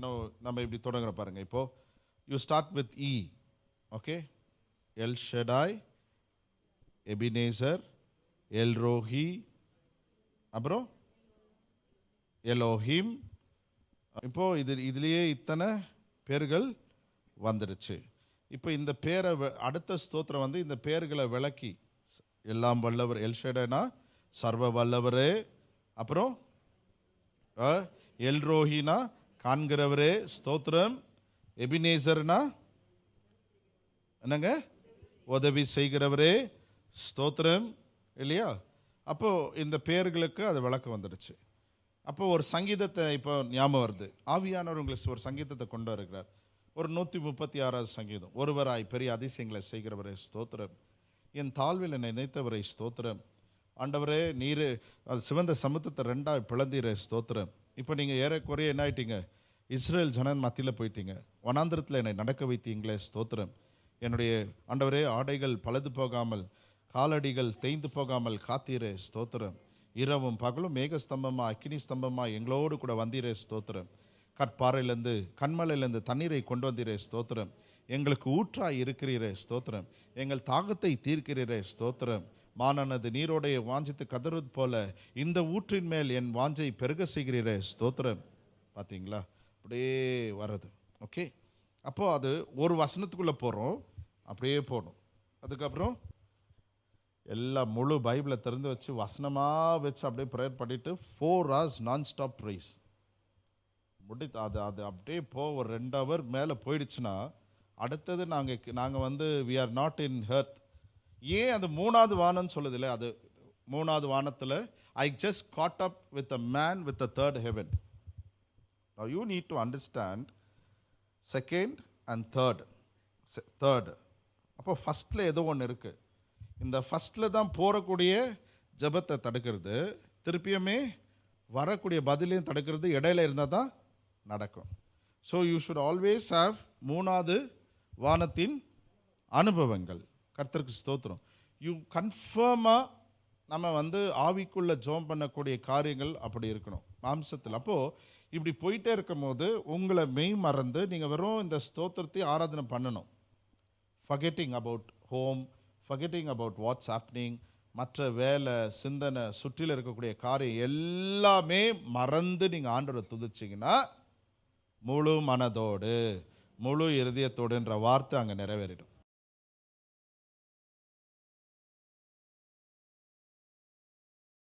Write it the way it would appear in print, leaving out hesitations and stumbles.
நம்ம இப்படி தொடங்குற பாருங்க. இப்போ you start with E. Okay, El Shaddai, Ebenezer, El Roi, அப்புறம் எலோஹிம். இப்போ இதுலயே இத்தனை பேர்கள் வந்துடுச்சு. இப்போ இந்த பேரை அடுத்த ஸ்தோத்திரம் வந்து இந்த பேர்களை விளக்கி, எல்லாம் வல்லவர், எல் ஷெடாய்னா சர்வ வல்லவரே, அப்புறம் எல் ரோஹினா காண்கிறவரே ஸ்தோத்திரம், எபினேசர்னா என்னங்க உதவி செய்கிறவரே ஸ்தோத்திரம், இல்லையா? அப்போ இந்த பேர்களுக்கு அது விளக்கம் வந்துடுச்சு. அப்போ ஒரு சங்கீதத்தை இப்போ ஞாபகம் வருது. ஆவியானவர் உங்களுக்கு ஒரு சங்கீதத்தை கொண்டு வருகிறார். ஒரு 136வது சங்கீதம். ஒருவராய் பெரிய அதிசயங்களை செய்கிறவரே ஸ்தோத்திரம், என் தாழ்வில் என்னை நினைத்தவரை ஸ்தோத்திரம். ஆண்டவரே, நீர் சிவந்த சமுத்திரத்தை ரெண்டாய் பிளந்தீரே ஸ்தோத்திரம். இப்போ நீங்கள் ஏறக்குறைய என்ன ஆயிட்டீங்க? இஸ்ரேல் ஜனன் மத்தியில் போயிட்டீங்க. வனாந்திரத்தில் என்னை நடக்க வைத்தீங்களே ஸ்தோத்திரம். என்னுடைய ஆண்டவரே, ஆடைகள் பழுது போகாமல், காலடிகள் தேய்ந்து போகாமல் காத்தீரே ஸ்தோத்திரம். இரவும் பகலும் மேகஸ்தம்பமா அக்கினி ஸ்தம்பமா எங்களோடு கூட வந்தீரே ஸ்தோத்திரம். கற்பாறையிலேருந்து கண்மலையிலேருந்து தண்ணீரை கொண்டு வந்தீரே ஸ்தோத்திரம். எங்களுக்கு ஊற்றாய் இருக்கிறீரே ஸ்தோத்திரம். எங்கள் தாகத்தை தீர்க்கிறீரே ஸ்தோத்திரம். மானானது நீரோடைய வாஞ்சித்து கதறுவது போல இந்த ஊற்றின் மேல் என் வாஞ்சை பெருக செய்கிறீரே ஸ்தோத்திரம். பார்த்தீங்களா, அப்படியே வர்றது. ஓகே, அப்போது அது ஒரு வசனத்துக்குள்ளே போகிறோம், அப்படியே போகணும். அதுக்கப்புறம் எல்லாம் முழு பைபிளை திறந்து வச்சு வசனமாக வச்சு அப்படியே ப்ரேயர் பண்ணிவிட்டு 4 hours நான்-ஸ்டாப் ப்ரைஸ் அது அது அப்படியே ஒரு 2 hour மேலே போயிடுச்சுன்னா அடுத்தது நாங்கள் வந்து we are not in earth. ஏன் அது 3வது வானம்னு சொல்லுது இல்லை? அது 3வது வானத்தில் I just got up with a man with a 3rd heaven. Now you need to understand 2nd and 3rd. அப்போ ஃபஸ்ட்டில் ஏதோ ஒன்று இருக்குது. இந்த ஃபஸ்ட்டில் தான் போகக்கூடிய ஜபத்தை தடுக்கிறது, திருப்பியுமே வரக்கூடிய பதிலையும் தடுக்கிறது இடையில இருந்தால் தான் நடக்கும். So you should always have 3வது வானத்தின் அனுபவங்கள். கர்த்தருக்கு ஸ்தோத்திரம். யூ கன்ஃபார்மாக நம்ம வந்து ஆவிக்குள்ளே ஜோம் பண்ணக்கூடிய காரியங்கள் அப்படி இருக்கணும் மாம்சத்தில். அப்போது இப்படி போயிட்டே இருக்கும் போது உங்களை மெய் மறந்து நீங்கள் வெறும் இந்த ஸ்தோத்திரத்தை ஆராதனை பண்ணணும். Forgetting about home, forgetting about watts happening, மற்ற வேலை, சிந்தனை, சுற்றில் இருக்கக்கூடிய காரியம் எல்லாமே மறந்து நீங்கள் ஆண்டவரை துதிச்சிங்கன்னா முழு மனதோடு முழு இருதயத்தோடுன்ற வார்த்தை அங்கே நிறைவேறிடும்.